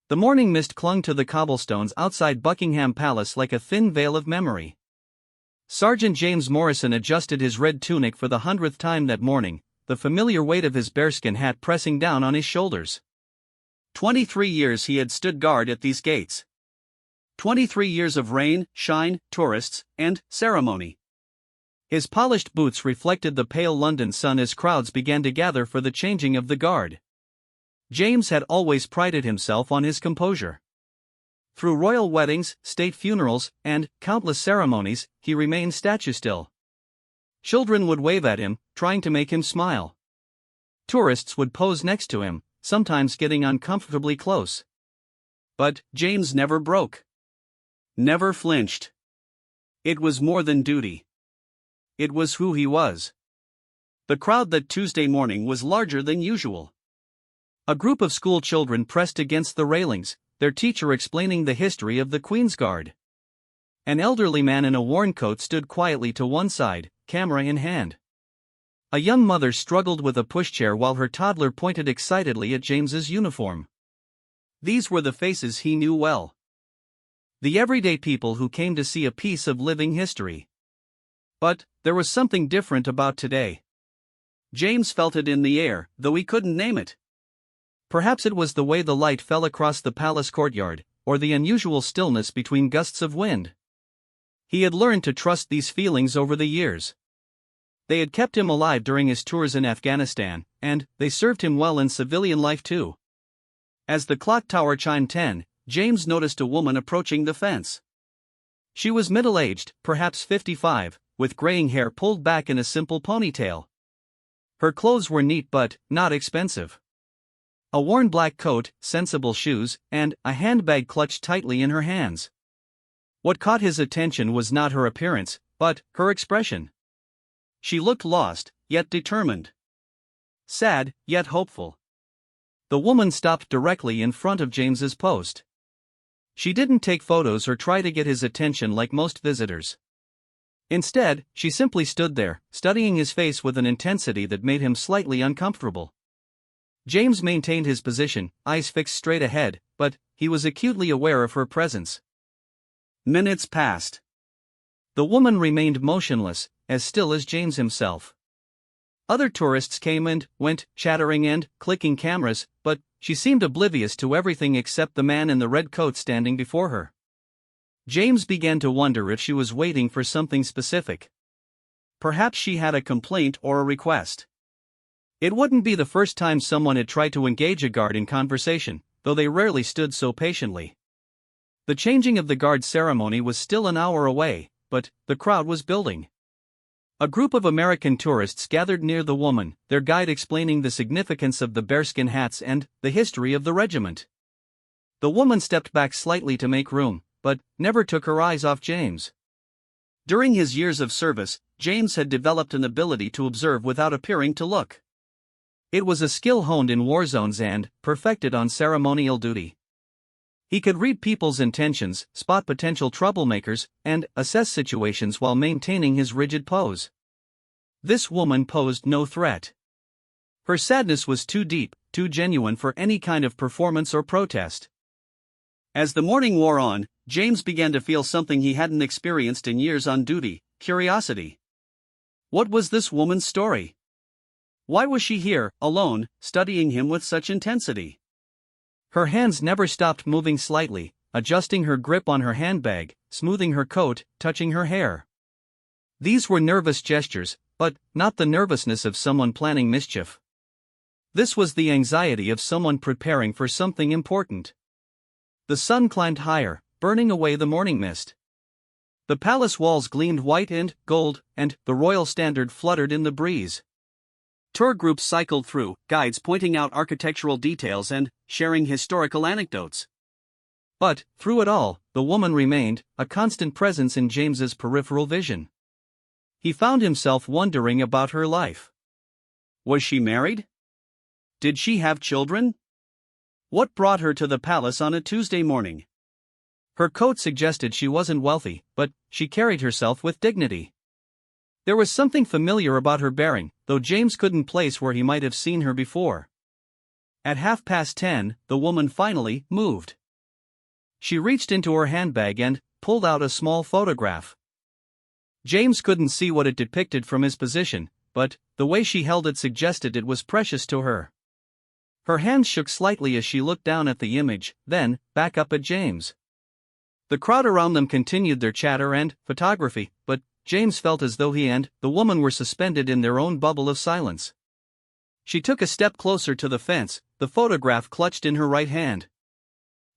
The morning mist clung to the cobblestones outside Buckingham Palace like a thin veil of memory. Sergeant James Morrison adjusted his red tunic for the 100th time that morning, the familiar weight of his bearskin hat pressing down on his shoulders. 23 years he had stood guard at these gates. 23 years of rain, shine, tourists, and ceremony. His polished boots reflected the pale London sun as crowds began to gather for the changing of the guard. James had always prided himself on his composure. Through royal weddings, state funerals, and countless ceremonies, he remained statue still. Children would wave at him, trying to make him smile. Tourists would pose next to him, sometimes getting uncomfortably close. But James never broke. Never flinched. It was more than duty. It was who he was. The crowd that Tuesday morning was larger than usual. A group of school children pressed against the railings, their teacher explaining the history of the Queen's Guard. An elderly man in a worn coat stood quietly to one side, camera in hand. A young mother struggled with a pushchair while her toddler pointed excitedly at James's uniform. These were the faces he knew well. The everyday people who came to see a piece of living history. But there was something different about today. James felt it in the air, though he couldn't name it. Perhaps it was the way the light fell across the palace courtyard, or the unusual stillness between gusts of wind. He had learned to trust these feelings over the years. They had kept him alive during his tours in Afghanistan, and they served him well in civilian life too. As the clock tower chimed 10, James noticed a woman approaching the fence. She was middle-aged, perhaps 55, with graying hair pulled back in a simple ponytail. Her clothes were neat but not expensive. A worn black coat, sensible shoes, and a handbag clutched tightly in her hands. What caught his attention was not her appearance, but her expression. She looked lost, yet determined. Sad, yet hopeful. The woman stopped directly in front of James's post. She didn't take photos or try to get his attention like most visitors. Instead, she simply stood there, studying his face with an intensity that made him slightly uncomfortable. James maintained his position, eyes fixed straight ahead, but he was acutely aware of her presence. Minutes passed. The woman remained motionless, as still as James himself. Other tourists came and went, chattering and clicking cameras, but she seemed oblivious to everything except the man in the red coat standing before her. James began to wonder if she was waiting for something specific. Perhaps she had a complaint or a request. It wouldn't be the first time someone had tried to engage a guard in conversation, though they rarely stood so patiently. The changing of the guard ceremony was still an hour away, but the crowd was building. A group of American tourists gathered near the woman, their guide explaining the significance of the bearskin hats and the history of the regiment. The woman stepped back slightly to make room, but never took her eyes off James. During his years of service, James had developed an ability to observe without appearing to look. It was a skill honed in war zones and perfected on ceremonial duty. He could read people's intentions, spot potential troublemakers, and assess situations while maintaining his rigid pose. This woman posed no threat. Her sadness was too deep, too genuine for any kind of performance or protest. As the morning wore on, James began to feel something he hadn't experienced in years on duty: curiosity. What was this woman's story? Why was she here, alone, studying him with such intensity? Her hands never stopped moving slightly, adjusting her grip on her handbag, smoothing her coat, touching her hair. These were nervous gestures, but not the nervousness of someone planning mischief. This was the anxiety of someone preparing for something important. The sun climbed higher, burning away the morning mist. The palace walls gleamed white and gold, and the royal standard fluttered in the breeze. Tour groups cycled through, guides pointing out architectural details and sharing historical anecdotes. But, through it all, the woman remained, a constant presence in James's peripheral vision. He found himself wondering about her life. Was she married? Did she have children? What brought her to the palace on a Tuesday morning? Her coat suggested she wasn't wealthy, but she carried herself with dignity. There was something familiar about her bearing, though James couldn't place where he might have seen her before. At 10:30, the woman finally moved. She reached into her handbag and pulled out a small photograph. James couldn't see what it depicted from his position, but the way she held it suggested it was precious to her. Her hands shook slightly as she looked down at the image, then back up at James. The crowd around them continued their chatter and photography, but James felt as though he and the woman were suspended in their own bubble of silence. She took a step closer to the fence, the photograph clutched in her right hand.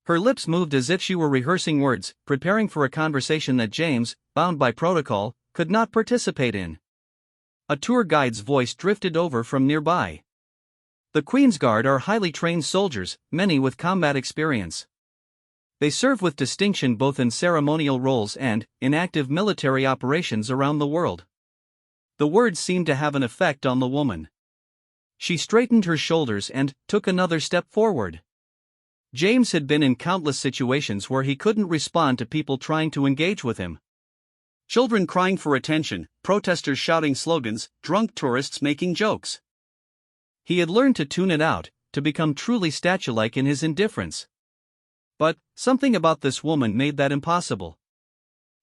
Her lips moved as if she were rehearsing words, preparing for a conversation that James, bound by protocol, could not participate in. A tour guide's voice drifted over from nearby. The Queen's Guard are highly trained soldiers, many with combat experience. They serve with distinction both in ceremonial roles and in active military operations around the world. The words seemed to have an effect on the woman. She straightened her shoulders and took another step forward. James had been in countless situations where he couldn't respond to people trying to engage with him. Children crying for attention, protesters shouting slogans, drunk tourists making jokes. He had learned to tune it out, to become truly statue-like in his indifference. But something about this woman made that impossible.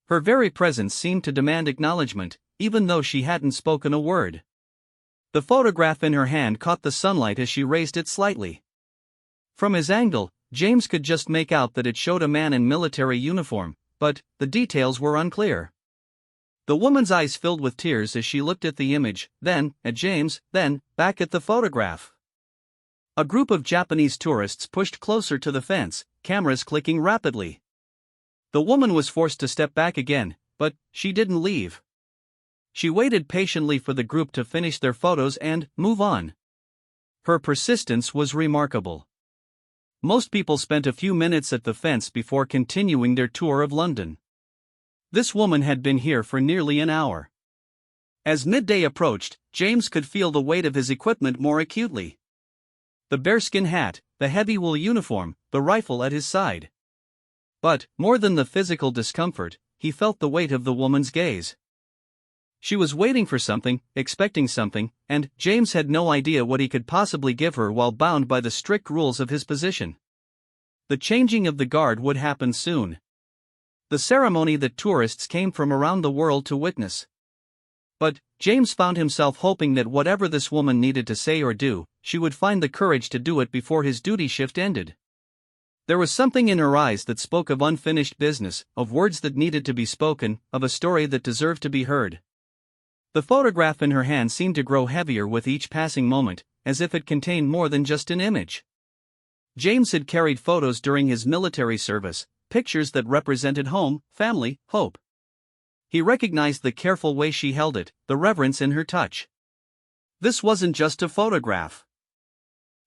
Her very presence seemed to demand acknowledgement, even though she hadn't spoken a word. The photograph in her hand caught the sunlight as she raised it slightly. From his angle, James could just make out that it showed a man in military uniform, but the details were unclear. The woman's eyes filled with tears as she looked at the image, then at James, then back at the photograph. A group of Japanese tourists pushed closer to the fence, cameras clicking rapidly. The woman was forced to step back again, but she didn't leave. She waited patiently for the group to finish their photos and move on. Her persistence was remarkable. Most people spent a few minutes at the fence before continuing their tour of London. This woman had been here for nearly an hour. As midday approached, James could feel the weight of his equipment more acutely. The bearskin hat, the heavy wool uniform, the rifle at his side. But, more than the physical discomfort, he felt the weight of the woman's gaze. She was waiting for something, expecting something, and James had no idea what he could possibly give her while bound by the strict rules of his position. The changing of the guard would happen soon. The ceremony that tourists came from around the world to witness. But James found himself hoping that whatever this woman needed to say or do, she would find the courage to do it before his duty shift ended. There was something in her eyes that spoke of unfinished business, of words that needed to be spoken, of a story that deserved to be heard. The photograph in her hand seemed to grow heavier with each passing moment, as if it contained more than just an image. James had carried photos during his military service, pictures that represented home, family, hope. He recognized the careful way she held it, the reverence in her touch. This wasn't just a photograph.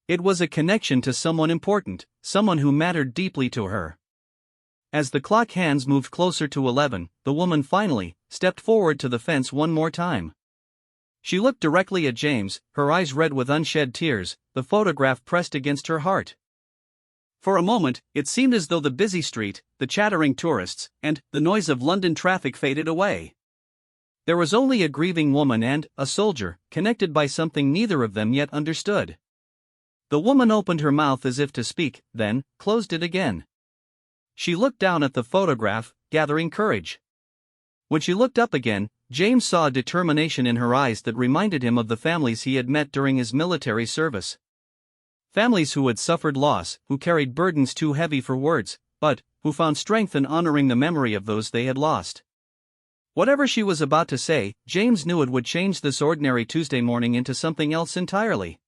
It was a connection to someone important, someone who mattered deeply to her. As the clock hands moved closer to 11, the woman finally stepped forward to the fence one more time. She looked directly at James, her eyes red with unshed tears, the photograph pressed against her heart. For a moment, it seemed as though the busy street, the chattering tourists, and the noise of London traffic faded away. There was only a grieving woman and a soldier, connected by something neither of them yet understood. The woman opened her mouth as if to speak, then closed it again. She looked down at the photograph, gathering courage. When she looked up again, James saw a determination in her eyes that reminded him of the families he had met during his military service. Families who had suffered loss, who carried burdens too heavy for words, but who found strength in honoring the memory of those they had lost. Whatever she was about to say, James knew it would change this ordinary Tuesday morning into something else entirely.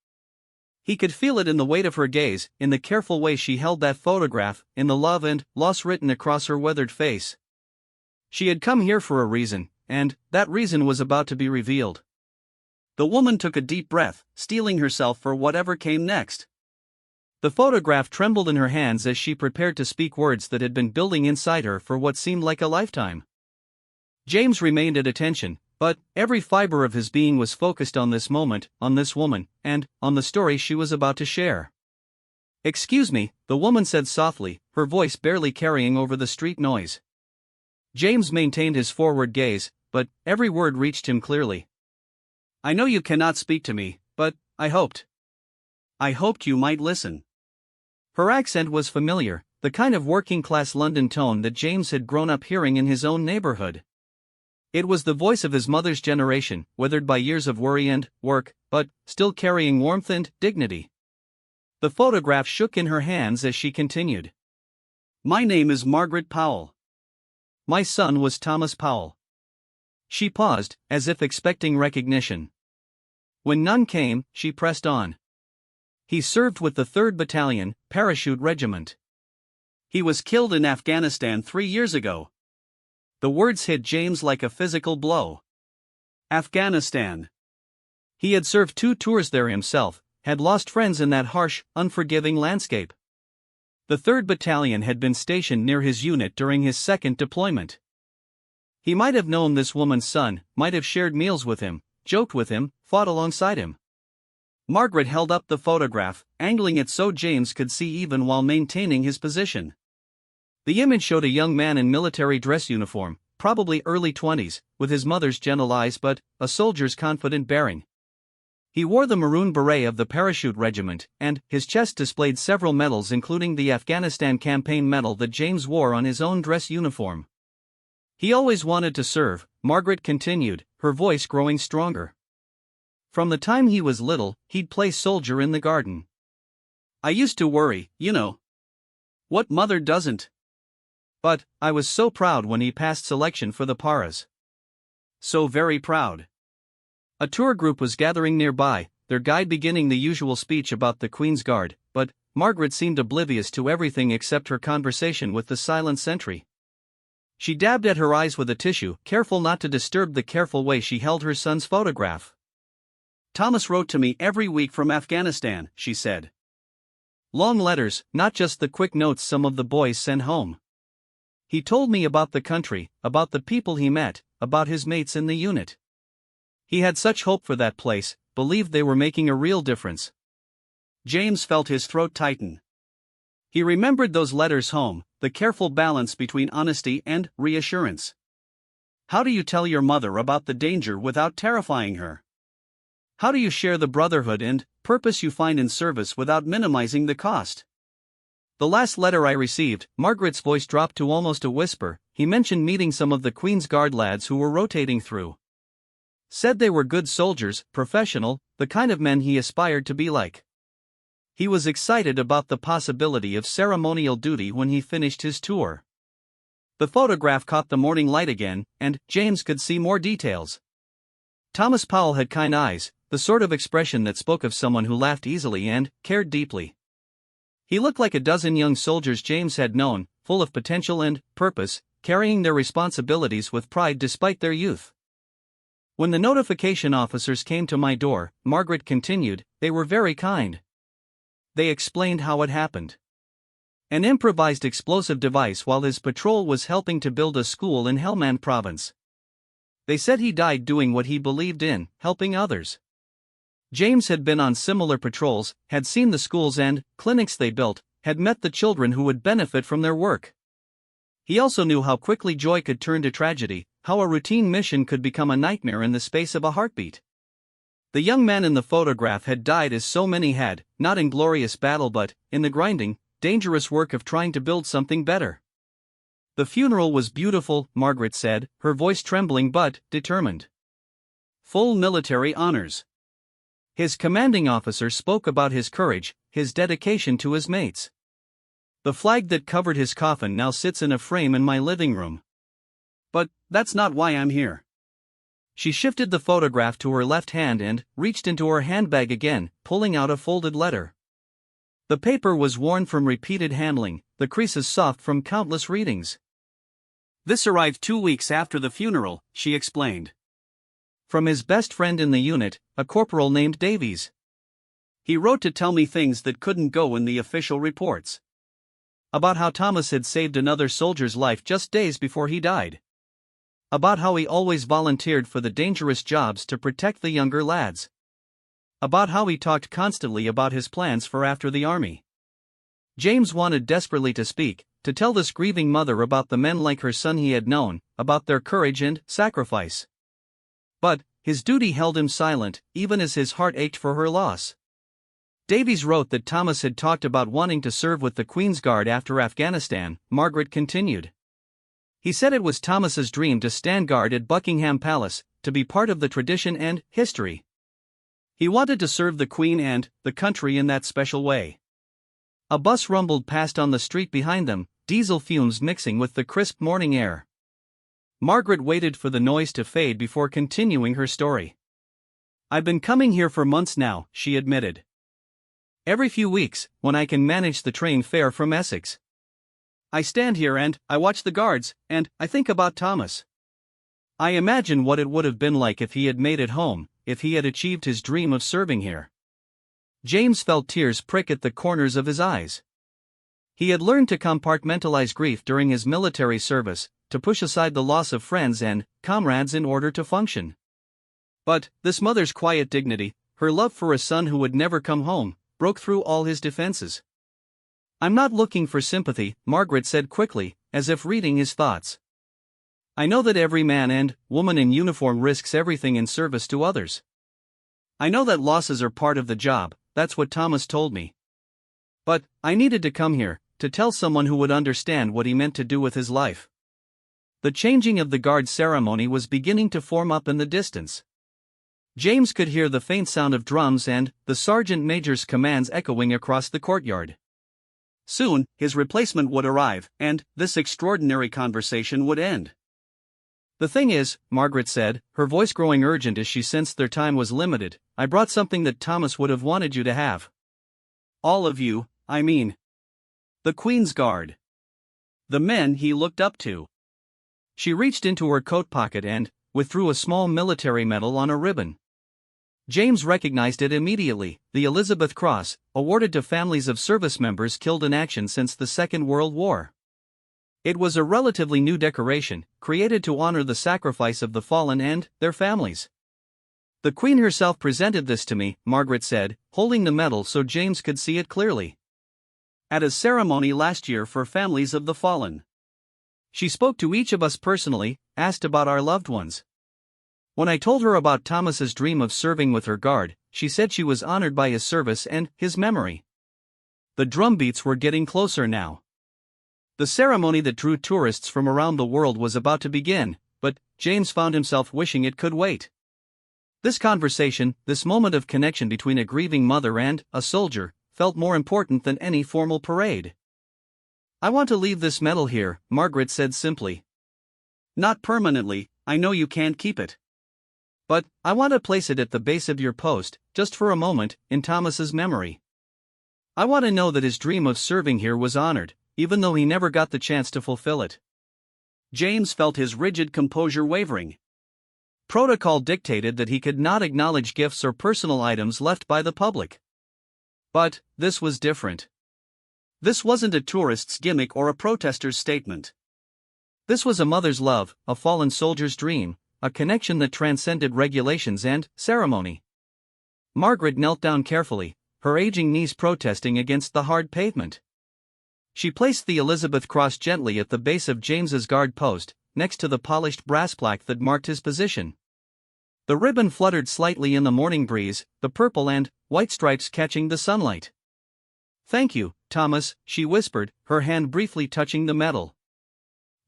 He could feel it in the weight of her gaze, in the careful way she held that photograph, in the love and loss written across her weathered face. She had come here for a reason, and that reason was about to be revealed. The woman took a deep breath, steeling herself for whatever came next. The photograph trembled in her hands as she prepared to speak words that had been building inside her for what seemed like a lifetime. James remained at attention, but every fiber of his being was focused on this moment, on this woman, and on the story she was about to share. "Excuse me," the woman said softly, her voice barely carrying over the street noise. James maintained his forward gaze, but every word reached him clearly. "I know you cannot speak to me, but I hoped. I hoped you might listen." Her accent was familiar, the kind of working-class London tone that James had grown up hearing in his own neighborhood. It was the voice of his mother's generation, weathered by years of worry and work, but still carrying warmth and dignity. The photograph shook in her hands as she continued. "My name is Margaret Powell. My son was Thomas Powell." She paused, as if expecting recognition. When none came, she pressed on. "He served with the 3rd Battalion, Parachute Regiment. He was killed in Afghanistan 3 years ago." The words hit James like a physical blow. Afghanistan. He had served 2 tours there himself, had lost friends in that harsh, unforgiving landscape. The 3rd Battalion had been stationed near his unit during his 2nd deployment. He might have known this woman's son, might have shared meals with him, joked with him, fought alongside him. Margaret held up the photograph, angling it so James could see even while maintaining his position. The image showed a young man in military dress uniform, probably early 20s, with his mother's gentle eyes but a soldier's confident bearing. He wore the maroon beret of the Parachute Regiment, and his chest displayed several medals including the Afghanistan Campaign medal that James wore on his own dress uniform. "He always wanted to serve," Margaret continued, her voice growing stronger. "From the time he was little, he'd play soldier in the garden. I used to worry, you know. What mother doesn't? But I was so proud when he passed selection for the Paras. So very proud." A tour group was gathering nearby, their guide beginning the usual speech about the Queen's Guard, but Margaret seemed oblivious to everything except her conversation with the silent sentry. She dabbed at her eyes with a tissue, careful not to disturb the careful way she held her son's photograph. "Thomas wrote to me every week from Afghanistan," she said. "Long letters, not just the quick notes some of the boys sent home. He told me about the country, about the people he met, about his mates in the unit. He had such hope for that place, believed they were making a real difference." James felt his throat tighten. He remembered those letters home, the careful balance between honesty and reassurance. How do you tell your mother about the danger without terrifying her? How do you share the brotherhood and purpose you find in service without minimizing the cost? "The last letter I received," Margaret's voice dropped to almost a whisper, "he mentioned meeting some of the Queen's Guard lads who were rotating through. Said they were good soldiers, professional, the kind of men he aspired to be like. He was excited about the possibility of ceremonial duty when he finished his tour." The photograph caught the morning light again, and James could see more details. Thomas Powell had kind eyes, the sort of expression that spoke of someone who laughed easily and cared deeply. He looked like a dozen young soldiers James had known, full of potential and purpose, carrying their responsibilities with pride despite their youth. "When the notification officers came to my door," Margaret continued, "they were very kind. They explained how it happened. An improvised explosive device while his patrol was helping to build a school in Helmand province. They said he died doing what he believed in, helping others." James had been on similar patrols, had seen the schools and clinics they built, had met the children who would benefit from their work. He also knew how quickly joy could turn to tragedy, how a routine mission could become a nightmare in the space of a heartbeat. The young man in the photograph had died as so many had, not in glorious battle but in the grinding, dangerous work of trying to build something better. "The funeral was beautiful," Margaret said, her voice trembling but determined. "Full military honors. His commanding officer spoke about his courage, his dedication to his mates. The flag that covered his coffin now sits in a frame in my living room. But that's not why I'm here." She shifted the photograph to her left hand and reached into her handbag again, pulling out a folded letter. The paper was worn from repeated handling, the creases soft from countless readings. "This arrived 2 weeks after the funeral," she explained. "From his best friend in the unit, a corporal named Davies. He wrote to tell me things that couldn't go in the official reports. About how Thomas had saved another soldier's life just days before he died. About how he always volunteered for the dangerous jobs to protect the younger lads. About how he talked constantly about his plans for after the army." James wanted desperately to speak, to tell this grieving mother about the men like her son he had known, about their courage and sacrifice. But his duty held him silent, even as his heart ached for her loss. Davies wrote that Thomas had talked about wanting to serve with the Queen's Guard after Afghanistan, Margaret continued. He said it was Thomas's dream to stand guard at Buckingham Palace, to be part of the tradition and history. He wanted to serve the Queen and the country in that special way. A bus rumbled past on the street behind them, diesel fumes mixing with the crisp morning air. Margaret waited for the noise to fade before continuing her story. I've been coming here for months now, she admitted. Every few weeks, when I can manage the train fare from Essex. I stand here and I watch the guards, and I think about Thomas. I imagine what it would have been like if he had made it home, if he had achieved his dream of serving here. James felt tears prick at the corners of his eyes. He had learned to compartmentalize grief during his military service, to push aside the loss of friends and comrades in order to function. But this mother's quiet dignity, her love for a son who would never come home, broke through all his defenses. I'm not looking for sympathy, Margaret said quickly, as if reading his thoughts. I know that every man and woman in uniform risks everything in service to others. I know that losses are part of the job, that's what Thomas told me. But I needed to come here, to tell someone who would understand what he meant to do with his life. The changing of the guard ceremony was beginning to form up in the distance. James could hear the faint sound of drums and the sergeant major's commands echoing across the courtyard. Soon, his replacement would arrive, and this extraordinary conversation would end. The thing is, Margaret said, her voice growing urgent as she sensed their time was limited, I brought something that Thomas would have wanted you to have. All of you, I mean. The Queen's Guard. The men he looked up to. She reached into her coat pocket and withdrew a small military medal on a ribbon. James recognized it immediately, the Elizabeth Cross, awarded to families of service members killed in action since the Second World War. It was a relatively new decoration, created to honor the sacrifice of the fallen and their families. The Queen herself presented this to me, Margaret said, holding the medal so James could see it clearly. At a ceremony last year for families of the fallen. She spoke to each of us personally, asked about our loved ones. When I told her about Thomas's dream of serving with her guard, she said she was honored by his service and his memory. The drumbeats were getting closer now. The ceremony that drew tourists from around the world was about to begin, but James found himself wishing it could wait. This conversation, this moment of connection between a grieving mother and a soldier, felt more important than any formal parade. I want to leave this medal here, Margaret said simply. Not permanently, I know you can't keep it. But I want to place it at the base of your post, just for a moment, in Thomas's memory. I want to know that his dream of serving here was honored, even though he never got the chance to fulfill it. James felt his rigid composure wavering. Protocol dictated that he could not acknowledge gifts or personal items left by the public. But this was different. This wasn't a tourist's gimmick or a protester's statement. This was a mother's love, a fallen soldier's dream, a connection that transcended regulations and ceremony. Margaret knelt down carefully, her aging knees protesting against the hard pavement. She placed the Elizabeth Cross gently at the base of James's guard post, next to the polished brass plaque that marked his position. The ribbon fluttered slightly in the morning breeze, the purple and white stripes catching the sunlight. Thank you, Thomas, she whispered, her hand briefly touching the medal.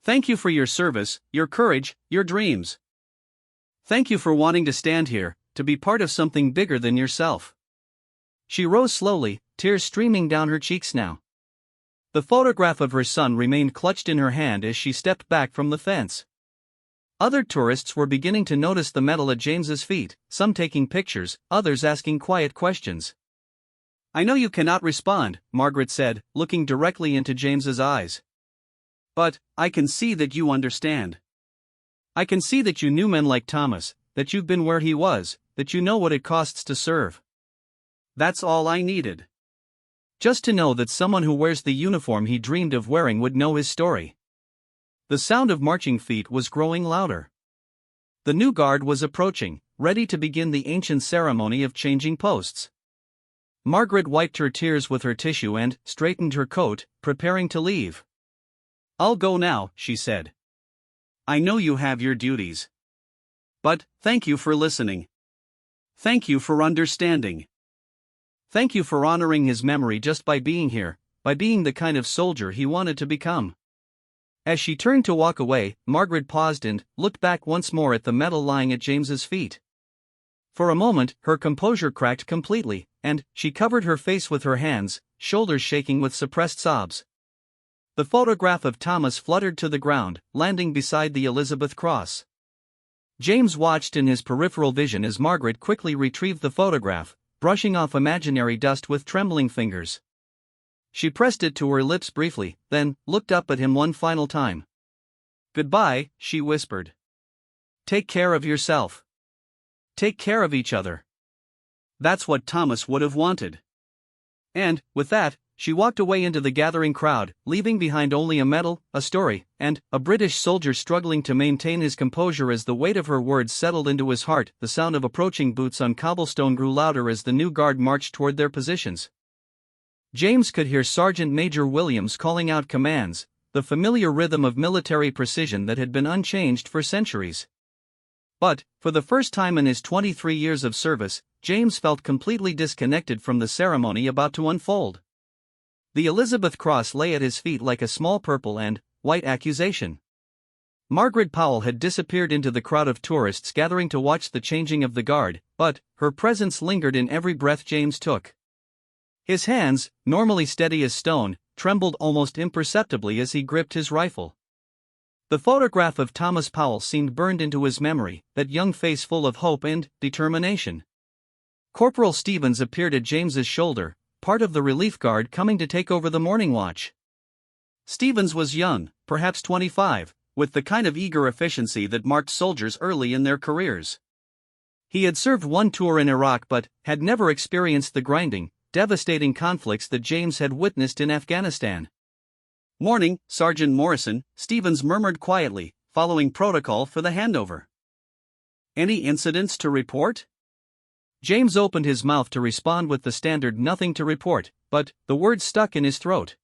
Thank you for your service, your courage, your dreams. Thank you for wanting to stand here, to be part of something bigger than yourself. She rose slowly, tears streaming down her cheeks now. The photograph of her son remained clutched in her hand as she stepped back from the fence. Other tourists were beginning to notice the medal at James's feet, some taking pictures, others asking quiet questions. I know you cannot respond, Margaret said, looking directly into James's eyes. But I can see that you understand. I can see that you knew men like Thomas, that you've been where he was, that you know what it costs to serve. That's all I needed. Just to know that someone who wears the uniform he dreamed of wearing would know his story. The sound of marching feet was growing louder. The new guard was approaching, ready to begin the ancient ceremony of changing posts. Margaret wiped her tears with her tissue and straightened her coat, preparing to leave. I'll go now, she said. I know you have your duties. But thank you for listening. Thank you for understanding. Thank you for honoring his memory just by being here, by being the kind of soldier he wanted to become." As she turned to walk away, Margaret paused and looked back once more at the medal lying at James's feet. For a moment, her composure cracked completely, and she covered her face with her hands, shoulders shaking with suppressed sobs. The photograph of Thomas fluttered to the ground, landing beside the Elizabeth cross. James watched in his peripheral vision as Margaret quickly retrieved the photograph, brushing off imaginary dust with trembling fingers. She pressed it to her lips briefly, then looked up at him one final time. "Goodbye," she whispered. "Take care of yourself. Take care of each other." That's what Thomas would have wanted. And, with that, she walked away into the gathering crowd, leaving behind only a medal, a story, and a British soldier struggling to maintain his composure as the weight of her words settled into his heart. The sound of approaching boots on cobblestone grew louder as the new guard marched toward their positions. James could hear Sergeant Major Williams calling out commands, the familiar rhythm of military precision that had been unchanged for centuries. But, for the first time in his 23 years of service, James felt completely disconnected from the ceremony about to unfold. The Elizabeth Cross lay at his feet like a small purple and white accusation. Margaret Powell had disappeared into the crowd of tourists gathering to watch the changing of the guard, but her presence lingered in every breath James took. His hands, normally steady as stone, trembled almost imperceptibly as he gripped his rifle. The photograph of Thomas Powell seemed burned into his memory, that young face full of hope and determination. Corporal Stevens appeared at James's shoulder, part of the relief guard coming to take over the morning watch. Stevens was young, perhaps 25, with the kind of eager efficiency that marked soldiers early in their careers. He had served one tour in Iraq but had never experienced the grinding, devastating conflicts that James had witnessed in Afghanistan. "Morning, Sergeant Morrison," Stevens murmured quietly, following protocol for the handover. "Any incidents to report?" James opened his mouth to respond with the standard "nothing to report," but the words stuck in his throat.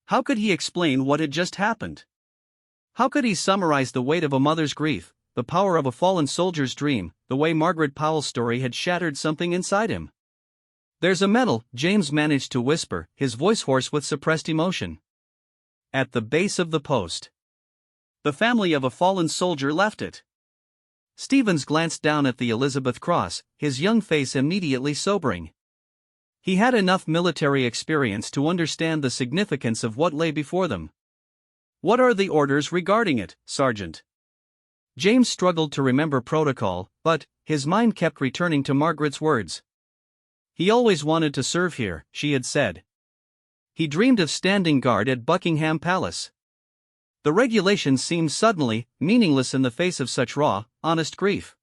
How could he explain what had just happened? How could he summarize the weight of a mother's grief, the power of a fallen soldier's dream, the way Margaret Powell's story had shattered something inside him? "There's a medal," James managed to whisper, his voice hoarse with suppressed emotion. "At the base of the post. The family of a fallen soldier left it." Stevens glanced down at the Elizabeth Cross, his young face immediately sobering. He had enough military experience to understand the significance of what lay before them. "What are the orders regarding it, Sergeant?" James struggled to remember protocol, but his mind kept returning to Margaret's words. He always wanted to serve here, she had said. He dreamed of standing guard at Buckingham Palace. The regulations seemed suddenly meaningless in the face of such raw, honest grief.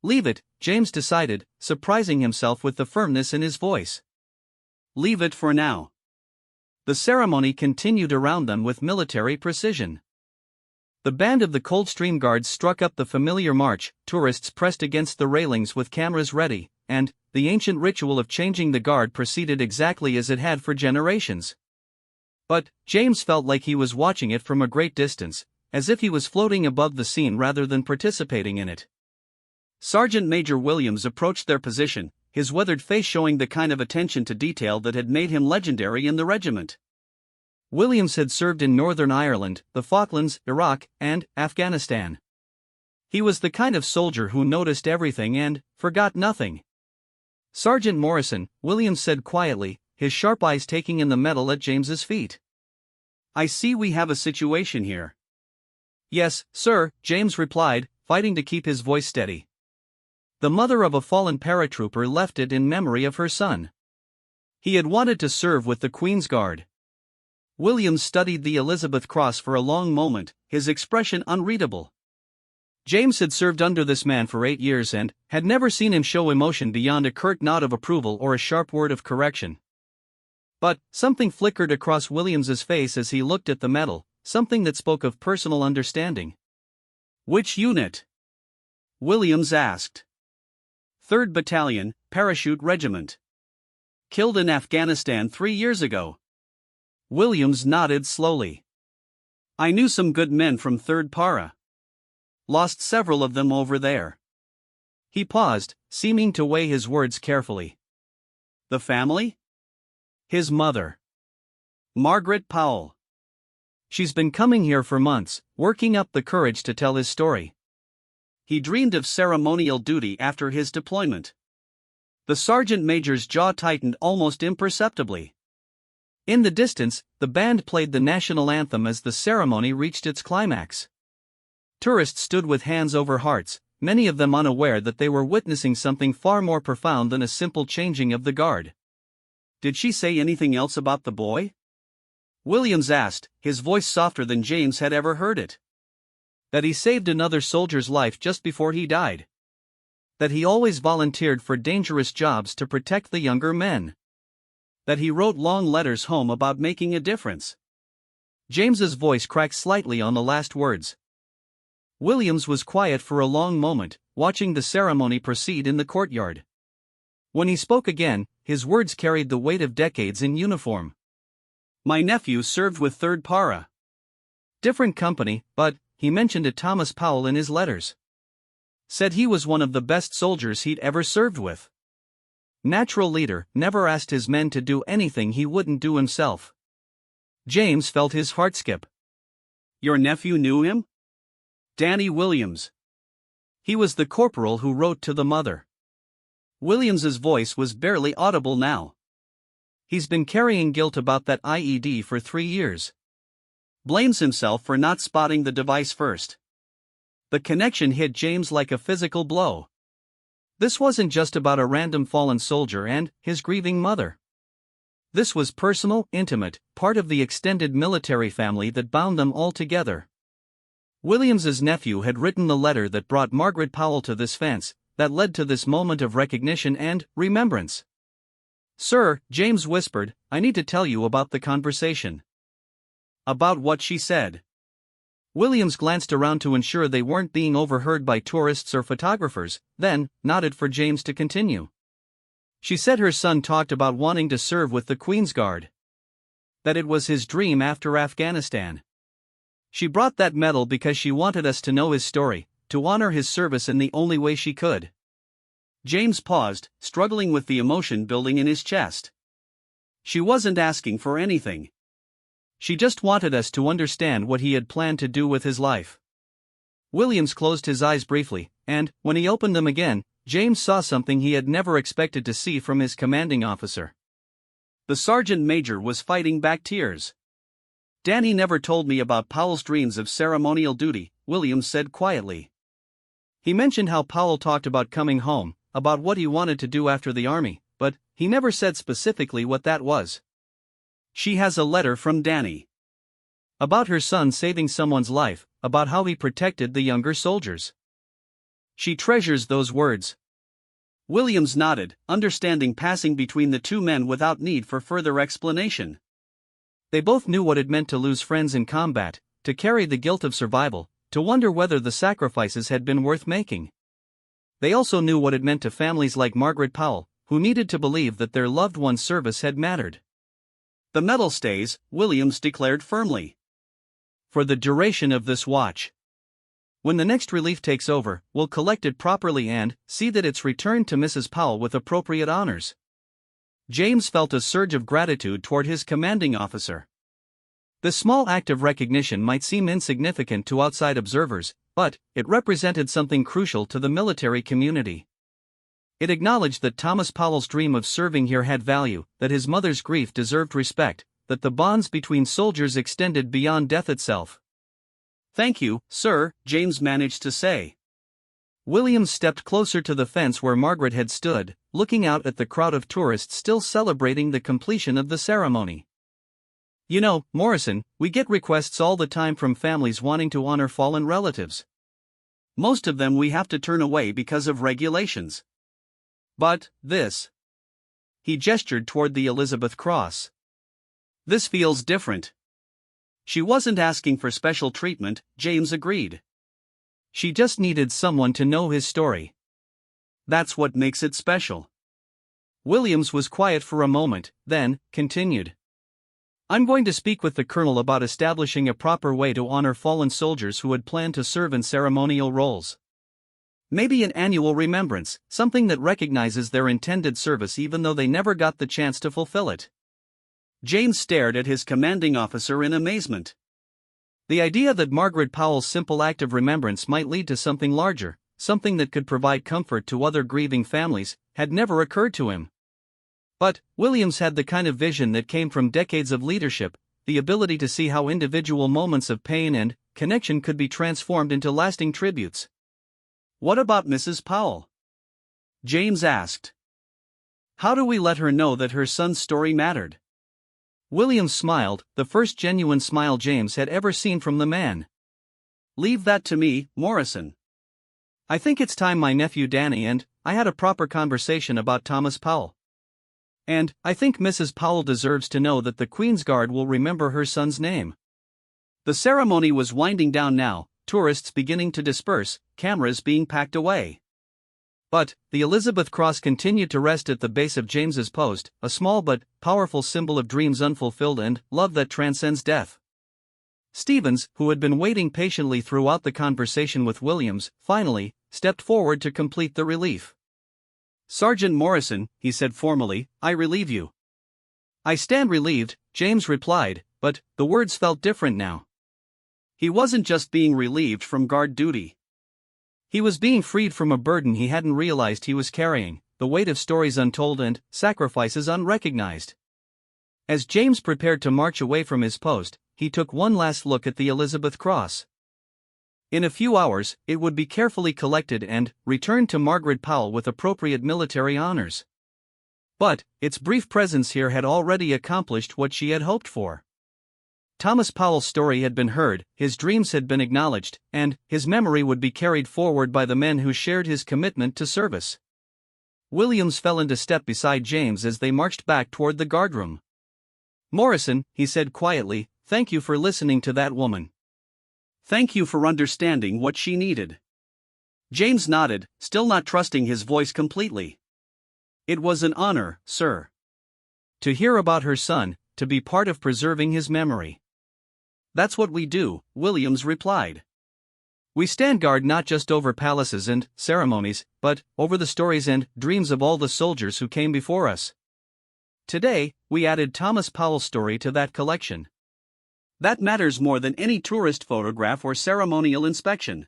"Leave it," James decided, surprising himself with the firmness in his voice. "Leave it for now." The ceremony continued around them with military precision. The band of the Coldstream Guards struck up the familiar march, tourists pressed against the railings with cameras ready, and the ancient ritual of changing the guard proceeded exactly as it had for generations. But James felt like he was watching it from a great distance, as if he was floating above the scene rather than participating in it. Sergeant Major Williams approached their position, his weathered face showing the kind of attention to detail that had made him legendary in the regiment. Williams had served in Northern Ireland, the Falklands, Iraq, and Afghanistan. He was the kind of soldier who noticed everything and forgot nothing. "Sergeant Morrison," Williams said quietly, his sharp eyes taking in the medal at James's feet. "I see we have a situation here." "Yes, sir," James replied, fighting to keep his voice steady. The mother of a fallen paratrooper left it in memory of her son. He had wanted to serve with the Queen's Guard. Williams studied the Elizabeth Cross for a long moment, his expression unreadable. James had served under this man for 8 years and had never seen him show emotion beyond a curt nod of approval or a sharp word of correction. But something flickered across Williams's face as he looked at the medal, something that spoke of personal understanding. "Which unit?" Williams asked. "3rd Battalion, Parachute Regiment. Killed in Afghanistan 3 years ago." Williams nodded slowly. "I knew some good men from 3rd Para. Lost several of them over there." He paused, seeming to weigh his words carefully. The family? His mother. Margaret Powell. She's been coming here for months, working up the courage to tell his story. He dreamed of ceremonial duty after his deployment. The sergeant major's jaw tightened almost imperceptibly. In the distance, the band played the national anthem as the ceremony reached its climax. Tourists stood with hands over hearts, many of them unaware that they were witnessing something far more profound than a simple changing of the guard. Did she say anything else about the boy? Williams asked, his voice softer than James had ever heard it. That he saved another soldier's life just before he died. That he always volunteered for dangerous jobs to protect the younger men. That he wrote long letters home about making a difference. James's voice cracked slightly on the last words. Williams was quiet for a long moment, watching the ceremony proceed in the courtyard. When he spoke again, his words carried the weight of decades in uniform. My nephew served with 3rd Para. Different company, but he mentioned a Thomas Powell in his letters. Said he was one of the best soldiers he'd ever served with. Natural leader, never asked his men to do anything he wouldn't do himself. James felt his heart skip. Your nephew knew him? Danny Williams. He was the corporal who wrote to the mother. Williams's voice was barely audible now. He's been carrying guilt about that IED for 3 years. Blames himself for not spotting the device first. The connection hit James like a physical blow. This wasn't just about a random fallen soldier and his grieving mother. This was personal, intimate, part of the extended military family that bound them all together. Williams's nephew had written the letter that brought Margaret Powell to this fence, that led to this moment of recognition and remembrance. Sir, James whispered, I need to tell you about the conversation. About what she said. Williams glanced around to ensure they weren't being overheard by tourists or photographers, then nodded for James to continue. She said her son talked about wanting to serve with the Queen's Guard. That it was his dream after Afghanistan. She brought that medal because she wanted us to know his story, to honor his service in the only way she could. James paused, struggling with the emotion building in his chest. She wasn't asking for anything. She just wanted us to understand what he had planned to do with his life. Williams closed his eyes briefly, and, when he opened them again, James saw something he had never expected to see from his commanding officer. The sergeant major was fighting back tears. Danny never told me about Powell's dreams of ceremonial duty, Williams said quietly. He mentioned how Powell talked about coming home, about what he wanted to do after the army, but he never said specifically what that was. She has a letter from Danny. About her son saving someone's life, about how he protected the younger soldiers. She treasures those words. Williams nodded, understanding passing between the two men without need for further explanation. They both knew what it meant to lose friends in combat, to carry the guilt of survival, to wonder whether the sacrifices had been worth making. They also knew what it meant to families like Margaret Powell, who needed to believe that their loved one's service had mattered. The medal stays, Williams declared firmly. For the duration of this watch. When the next relief takes over, we'll collect it properly and see that it's returned to Mrs. Powell with appropriate honors. James felt a surge of gratitude toward his commanding officer. This small act of recognition might seem insignificant to outside observers, but it represented something crucial to the military community. It acknowledged that Thomas Powell's dream of serving here had value, that his mother's grief deserved respect, that the bonds between soldiers extended beyond death itself. Thank you, sir, James managed to say. Williams stepped closer to the fence where Margaret had stood, looking out at the crowd of tourists still celebrating the completion of the ceremony. You know, Morrison, we get requests all the time from families wanting to honor fallen relatives. Most of them we have to turn away because of regulations. But, this. He gestured toward the Elizabeth Cross. This feels different. She wasn't asking for special treatment, James agreed. She just needed someone to know his story. That's what makes it special. Williams was quiet for a moment, then continued. I'm going to speak with the colonel about establishing a proper way to honor fallen soldiers who had planned to serve in ceremonial roles. Maybe an annual remembrance, something that recognizes their intended service even though they never got the chance to fulfill it. James stared at his commanding officer in amazement. The idea that Margaret Powell's simple act of remembrance might lead to something larger, something that could provide comfort to other grieving families, had never occurred to him. But Williams had the kind of vision that came from decades of leadership, the ability to see how individual moments of pain and connection could be transformed into lasting tributes. "What about Mrs. Powell?" James asked. "How do we let her know that her son's story mattered?" Williams smiled, the first genuine smile James had ever seen from the man. "Leave that to me, Morrison. I think it's time my nephew Danny and I had a proper conversation about Thomas Powell. And I think Mrs. Powell deserves to know that the Queen's Guard will remember her son's name." The ceremony was winding down now, tourists beginning to disperse, cameras being packed away. But the Elizabeth Cross continued to rest at the base of James's post, a small but powerful symbol of dreams unfulfilled and love that transcends death. Stevens, who had been waiting patiently throughout the conversation with Williams, finally stepped forward to complete the relief. "Sergeant Morrison," he said formally, "I relieve you." "I stand relieved," James replied, but the words felt different now. He wasn't just being relieved from guard duty. He was being freed from a burden he hadn't realized he was carrying, the weight of stories untold and sacrifices unrecognized. As James prepared to march away from his post, he took one last look at the Elizabeth Cross. In a few hours, it would be carefully collected and returned to Margaret Powell with appropriate military honors. But its brief presence here had already accomplished what she had hoped for. Thomas Powell's story had been heard, his dreams had been acknowledged, and his memory would be carried forward by the men who shared his commitment to service. Williams fell into step beside James as they marched back toward the guardroom. "Morrison," he said quietly, "thank you for listening to that woman. Thank you for understanding what she needed." James nodded, still not trusting his voice completely. "It was an honor, sir. To hear about her son, to be part of preserving his memory." "That's what we do," Williams replied. "We stand guard not just over palaces and ceremonies, but over the stories and dreams of all the soldiers who came before us. Today, we added Thomas Powell's story to that collection. That matters more than any tourist photograph or ceremonial inspection."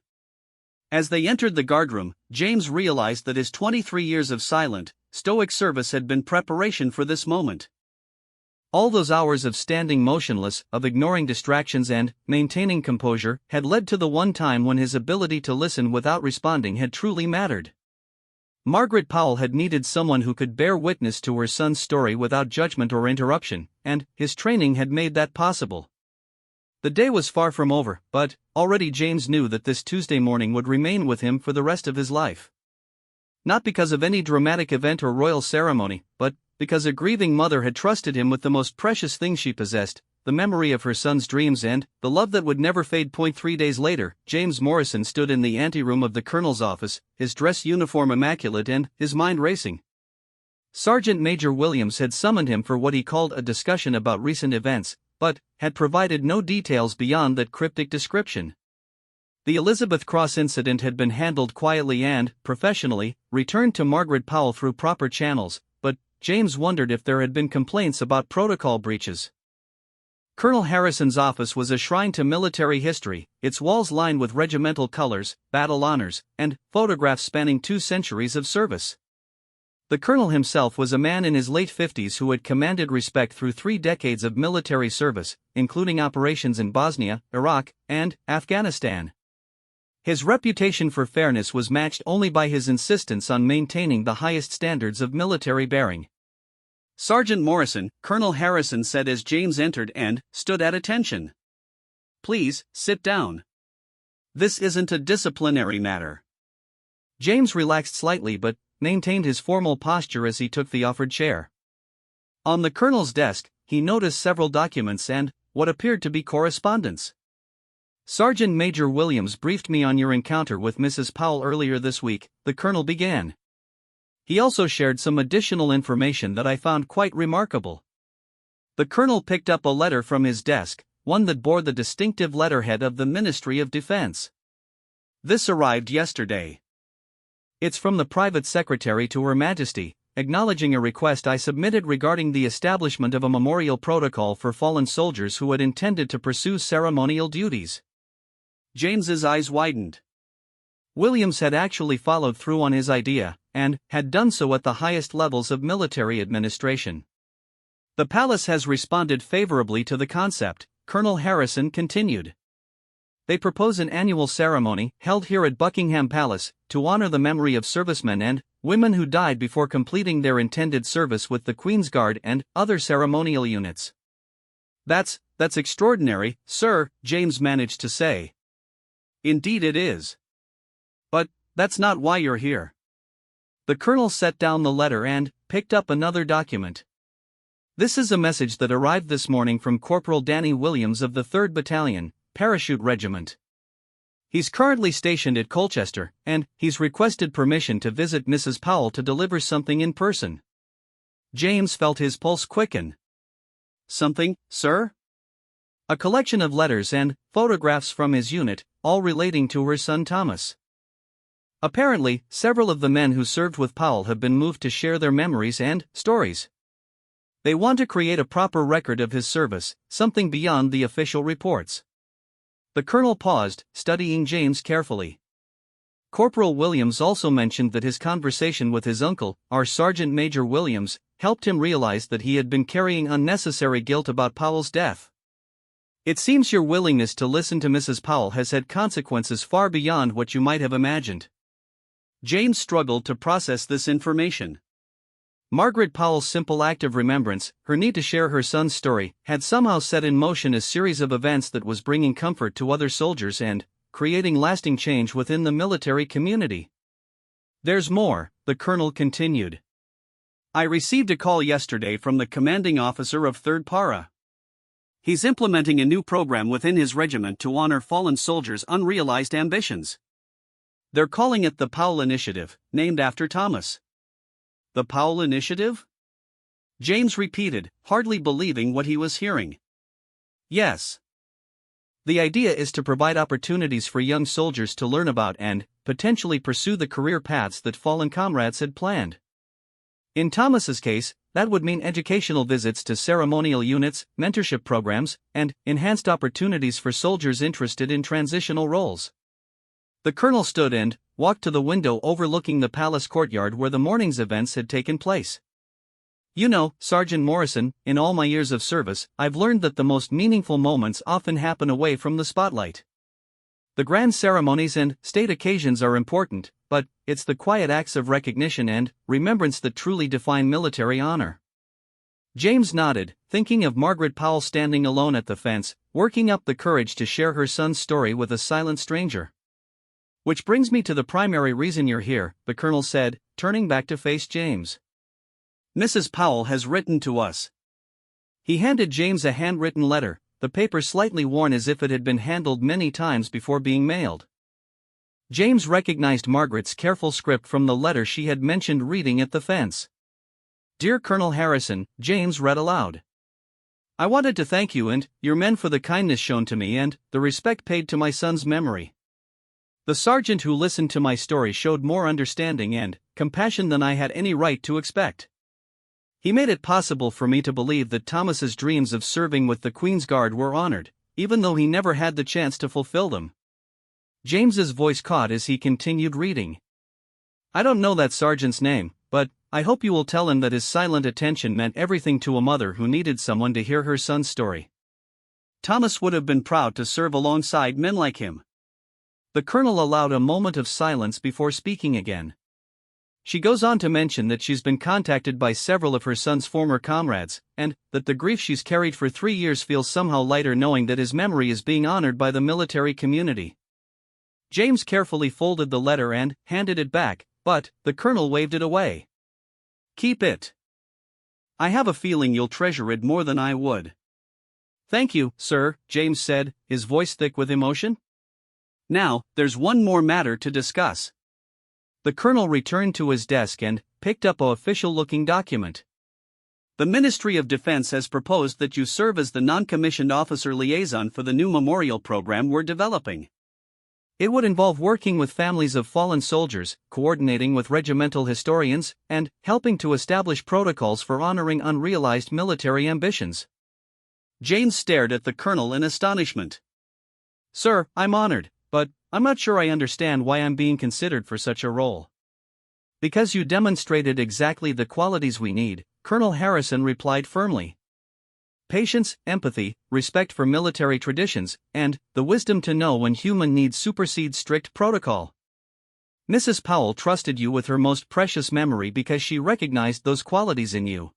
As they entered the guardroom, James realized that his 23 years of silent, stoic service had been preparation for this moment. All those hours of standing motionless, of ignoring distractions and maintaining composure, had led to the one time when his ability to listen without responding had truly mattered. Margaret Powell had needed someone who could bear witness to her son's story without judgment or interruption, and his training had made that possible. The day was far from over, but already James knew that this Tuesday morning would remain with him for the rest of his life. Not because of any dramatic event or royal ceremony, but because a grieving mother had trusted him with the most precious thing she possessed, the memory of her son's dreams and the love that would never fade. 3 days later, James Morrison stood in the anteroom of the colonel's office, his dress uniform immaculate and his mind racing. Sergeant Major Williams had summoned him for what he called a discussion about recent events, but had provided no details beyond that cryptic description. The Elizabeth Cross incident had been handled quietly and, professionally, returned to Margaret Powell through proper channels, but James wondered if there had been complaints about protocol breaches. Colonel Harrison's office was a shrine to military history, its walls lined with regimental colors, battle honors, and photographs spanning 2 centuries of service. The colonel himself was a man in his late 50s who had commanded respect through 3 decades of military service, including operations in Bosnia, Iraq, and Afghanistan. His reputation for fairness was matched only by his insistence on maintaining the highest standards of military bearing. "Sergeant Morrison," Colonel Harrison said as James entered and stood at attention. "Please, sit down. This isn't a disciplinary matter." James relaxed slightly but maintained his formal posture as he took the offered chair. On the colonel's desk, he noticed several documents and what appeared to be correspondence. "Sergeant Major Williams briefed me on your encounter with Mrs. Powell earlier this week," the colonel began. "He also shared some additional information that I found quite remarkable." The colonel picked up a letter from his desk, one that bore the distinctive letterhead of the Ministry of Defense. "This arrived yesterday. It's from the private secretary to Her Majesty, acknowledging a request I submitted regarding the establishment of a memorial protocol for fallen soldiers who had intended to pursue ceremonial duties. James's eyes widened. Williams had actually followed through on his idea, and had done so at the highest levels of military administration. The palace has responded favorably to the concept, Colonel Harrison continued. They propose an annual ceremony, held here at Buckingham Palace, to honor the memory of servicemen and women who died before completing their intended service with the Queen's Guard and other ceremonial units. That's extraordinary, sir, James managed to say. Indeed it is. But that's not why you're here. The colonel set down the letter and picked up another document. This is a message that arrived this morning from Corporal Danny Williams of the 3rd Battalion, Parachute Regiment. He's currently stationed at Colchester, and he's requested permission to visit Mrs. Powell to deliver something in person. James felt his pulse quicken. Something, sir? A collection of letters and photographs from his unit, all relating to her son Thomas. Apparently, several of the men who served with Powell have been moved to share their memories and stories. They want to create a proper record of his service, something beyond the official reports. The colonel paused, studying James carefully. Corporal Williams also mentioned that his conversation with his uncle, our Sergeant Major Williams, helped him realize that he had been carrying unnecessary guilt about Powell's death. It seems your willingness to listen to Mrs. Powell has had consequences far beyond what you might have imagined. James struggled to process this information. Margaret Powell's simple act of remembrance, her need to share her son's story, had somehow set in motion a series of events that was bringing comfort to other soldiers and creating lasting change within the military community. There's more, the colonel continued. I received a call yesterday from the commanding officer of 3rd Para. He's implementing a new program within his regiment to honor fallen soldiers' unrealized ambitions. They're calling it the Powell Initiative, named after Thomas. The Powell Initiative? James repeated, hardly believing what he was hearing. Yes. The idea is to provide opportunities for young soldiers to learn about and potentially pursue the career paths that fallen comrades had planned. In Thomas's case, that would mean educational visits to ceremonial units, mentorship programs, and enhanced opportunities for soldiers interested in transitional roles. The colonel stood and walked to the window overlooking the palace courtyard where the morning's events had taken place. You know, Sergeant Morrison, in all my years of service, I've learned that the most meaningful moments often happen away from the spotlight. The grand ceremonies and state occasions are important, but it's the quiet acts of recognition and remembrance that truly define military honor. James nodded, thinking of Margaret Powell standing alone at the fence, working up the courage to share her son's story with a silent stranger. Which brings me to the primary reason you're here, the colonel said, turning back to face James. Mrs. Powell has written to us. He handed James a handwritten letter, the paper slightly worn as if it had been handled many times before being mailed. James recognized Margaret's careful script from the letter she had mentioned reading at the fence. Dear Colonel Harrison, James read aloud. I wanted to thank you and your men for the kindness shown to me and the respect paid to my son's memory. The sergeant who listened to my story showed more understanding and compassion than I had any right to expect. He made it possible for me to believe that Thomas's dreams of serving with the Queen's Guard were honored, even though he never had the chance to fulfill them. James's voice caught as he continued reading. I don't know that sergeant's name, but I hope you will tell him that his silent attention meant everything to a mother who needed someone to hear her son's story. Thomas would have been proud to serve alongside men like him. The colonel allowed a moment of silence before speaking again. She goes on to mention that she's been contacted by several of her son's former comrades, and that the grief she's carried for 3 years feels somehow lighter knowing that his memory is being honored by the military community. James carefully folded the letter and handed it back, but the colonel waved it away. Keep it. I have a feeling you'll treasure it more than I would. Thank you, sir, James said, his voice thick with emotion. Now, there's one more matter to discuss. The colonel returned to his desk and picked up an official-looking document. The Ministry of Defense has proposed that you serve as the non-commissioned officer liaison for the new memorial program we're developing. It would involve working with families of fallen soldiers, coordinating with regimental historians, and helping to establish protocols for honoring unrealized military ambitions. James stared at the colonel in astonishment. "Sir, I'm honored, but I'm not sure I understand why I'm being considered for such a role." "Because you demonstrated exactly the qualities we need," Colonel Harrison replied firmly. "Patience, empathy, respect for military traditions, and the wisdom to know when human needs supersede strict protocol. Mrs. Powell trusted you with her most precious memory because she recognized those qualities in you."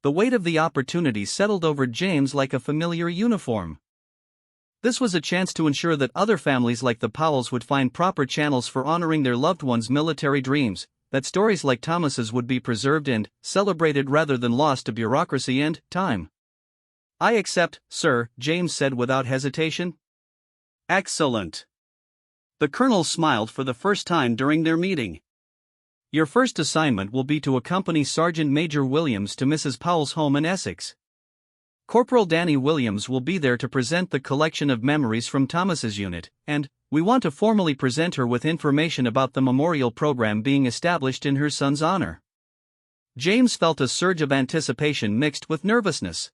The weight of the opportunity settled over James like a familiar uniform. This was a chance to ensure that other families like the Powells would find proper channels for honoring their loved ones' military dreams, that stories like Thomas's would be preserved and celebrated rather than lost to bureaucracy and time. "I accept, sir," James said without hesitation. "Excellent." The colonel smiled for the first time during their meeting. "Your first assignment will be to accompany Sergeant Major Williams to Mrs. Powell's home in Essex. Corporal Danny Williams will be there to present the collection of memories from Thomas's unit, and we want to formally present her with information about the memorial program being established in her son's honor." James felt a surge of anticipation mixed with nervousness.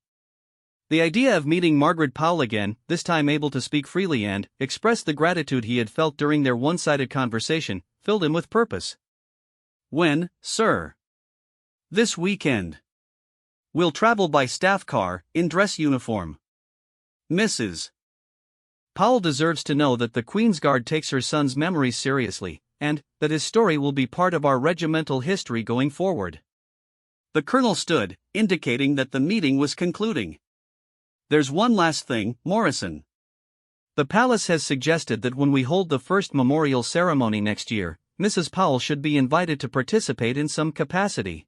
The idea of meeting Margaret Powell again, this time able to speak freely and express the gratitude he had felt during their one-sided conversation, filled him with purpose. "When, sir?" "This weekend. We'll travel by staff car, in dress uniform. Mrs. Powell deserves to know that the Queen's Guard takes her son's memories seriously, and that his story will be part of our regimental history going forward." The colonel stood, indicating that the meeting was concluding. "There's one last thing, Morrison. The palace has suggested that when we hold the first memorial ceremony next year, Mrs. Powell should be invited to participate in some capacity.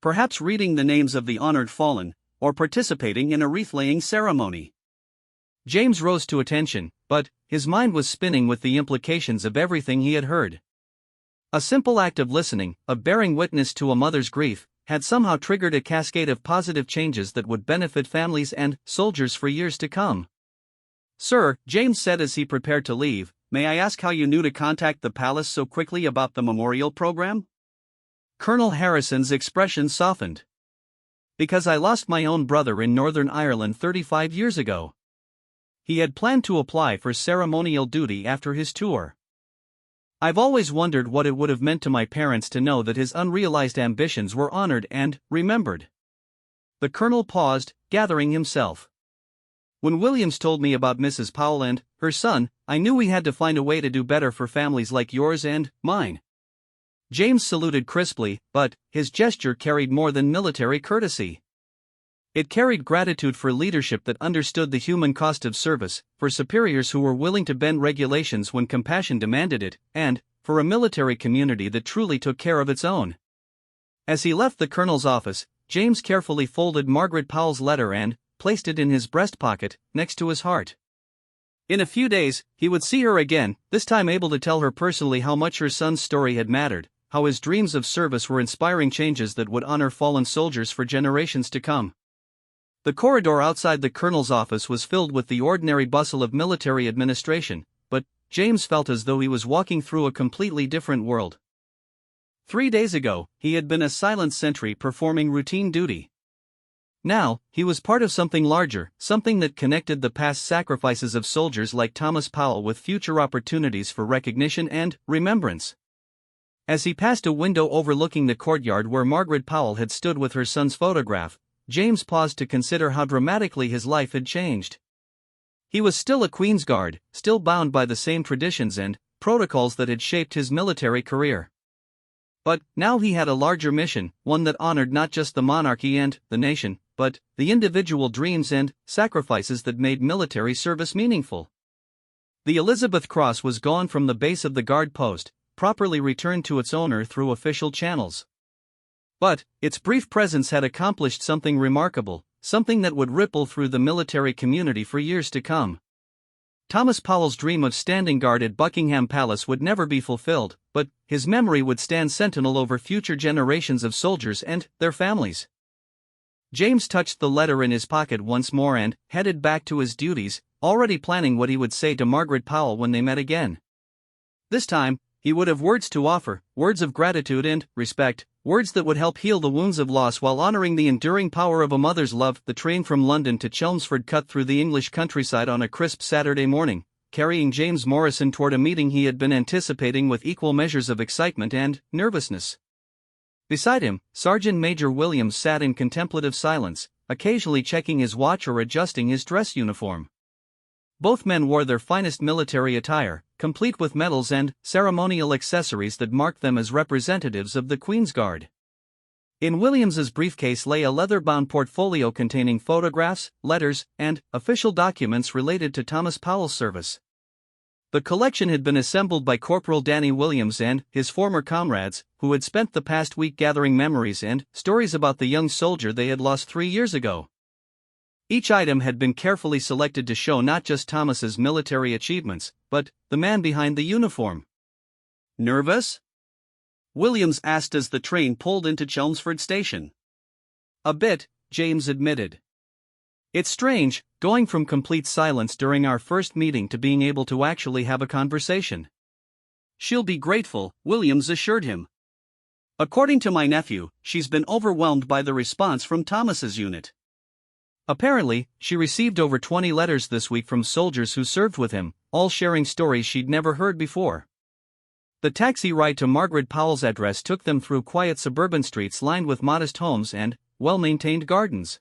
Perhaps reading the names of the honored fallen, or participating in a wreath-laying ceremony." James rose to attention, but his mind was spinning with the implications of everything he had heard. A simple act of listening, of bearing witness to a mother's grief, had somehow triggered a cascade of positive changes that would benefit families and soldiers for years to come. "Sir," James said as he prepared to leave, "may I ask how you knew to contact the palace so quickly about the memorial program?" Colonel Harrison's expression softened. "Because I lost my own brother in Northern Ireland 35 years ago. He had planned to apply for ceremonial duty after his tour. I've always wondered what it would have meant to my parents to know that his unrealized ambitions were honored and remembered." The colonel paused, gathering himself. "When Williams told me about Mrs. Powell and her son, I knew we had to find a way to do better for families like yours and mine." James saluted crisply, but his gesture carried more than military courtesy. It carried gratitude for leadership that understood the human cost of service, for superiors who were willing to bend regulations when compassion demanded it, and for a military community that truly took care of its own. As he left the colonel's office, James carefully folded Margaret Powell's letter and placed it in his breast pocket, next to his heart. In a few days, he would see her again, this time able to tell her personally how much her son's story had mattered, how his dreams of service were inspiring changes that would honor fallen soldiers for generations to come. The corridor outside the colonel's office was filled with the ordinary bustle of military administration, but James felt as though he was walking through a completely different world. 3 days ago, he had been a silent sentry performing routine duty. Now, he was part of something larger, something that connected the past sacrifices of soldiers like Thomas Powell with future opportunities for recognition and remembrance. As he passed a window overlooking the courtyard where Margaret Powell had stood with her son's photograph, James paused to consider how dramatically his life had changed. He was still a Queen's Guard, still bound by the same traditions and protocols that had shaped his military career. But now he had a larger mission, one that honored not just the monarchy and the nation, but the individual dreams and sacrifices that made military service meaningful. The Elizabeth Cross was gone from the base of the guard post, properly returned to its owner through official channels. But its brief presence had accomplished something remarkable, something that would ripple through the military community for years to come. Thomas Powell's dream of standing guard at Buckingham Palace would never be fulfilled, but his memory would stand sentinel over future generations of soldiers and their families. James touched the letter in his pocket once more and headed back to his duties, already planning what he would say to Margaret Powell when they met again. This time, he would have words to offer, words of gratitude and respect, words that would help heal the wounds of loss while honoring the enduring power of a mother's love. The train from London to Chelmsford cut through the English countryside on a crisp Saturday morning, carrying James Morrison toward a meeting he had been anticipating with equal measures of excitement and nervousness. Beside him, Sergeant Major Williams sat in contemplative silence, occasionally checking his watch or adjusting his dress uniform. Both men wore their finest military attire, complete with medals and ceremonial accessories that marked them as representatives of the Queen's Guard. In Williams's briefcase lay a leather-bound portfolio containing photographs, letters, and official documents related to Thomas Powell's service. The collection had been assembled by Corporal Danny Williams and his former comrades, who had spent the past week gathering memories and stories about the young soldier they had lost 3 years ago. Each item had been carefully selected to show not just Thomas's military achievements, but the man behind the uniform. "Nervous?" Williams asked as the train pulled into Chelmsford station. "A bit," James admitted. "It's strange, going from complete silence during our first meeting to being able to actually have a conversation." "She'll be grateful," Williams assured him. "According to my nephew, she's been overwhelmed by the response from Thomas's unit. Apparently, she received over 20 letters this week from soldiers who served with him, all sharing stories she'd never heard before." The taxi ride to Margaret Powell's address took them through quiet suburban streets lined with modest homes and well-maintained gardens.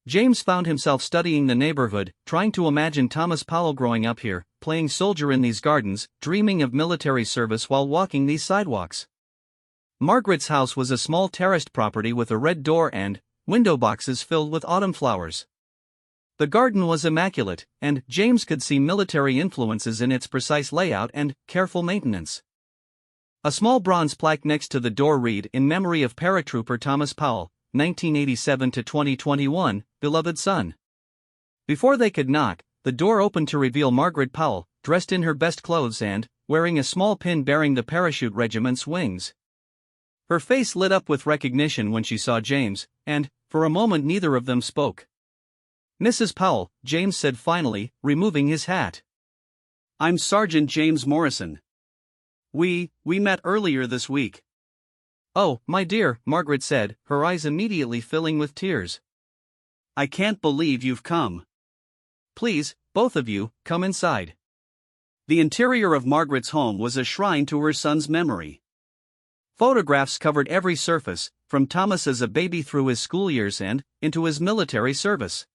James found himself studying the neighborhood, trying to imagine Thomas Powell growing up here, playing soldier in these gardens, dreaming of military service while walking these sidewalks. Margaret's house was a small terraced property with a red door and window boxes filled with autumn flowers. The garden was immaculate, and James could see military influences in its precise layout and careful maintenance. A small bronze plaque next to the door read, "In memory of Paratrooper Thomas Powell, 1987 to 2021, beloved son." Before they could knock, the door opened to reveal Margaret Powell, dressed in her best clothes and wearing a small pin bearing the parachute regiment's wings. Her face lit up with recognition when she saw James, and, for a moment neither of them spoke. "Mrs. Powell," James said finally, removing his hat. "I'm Sergeant James Morrison. We met earlier this week." "Oh, my dear," Margaret said, her eyes immediately filling with tears. "I can't believe you've come. Please, both of you, come inside." The interior of Margaret's home was a shrine to her son's memory. Photographs covered every surface, from Thomas as a baby through his school years and into his military service.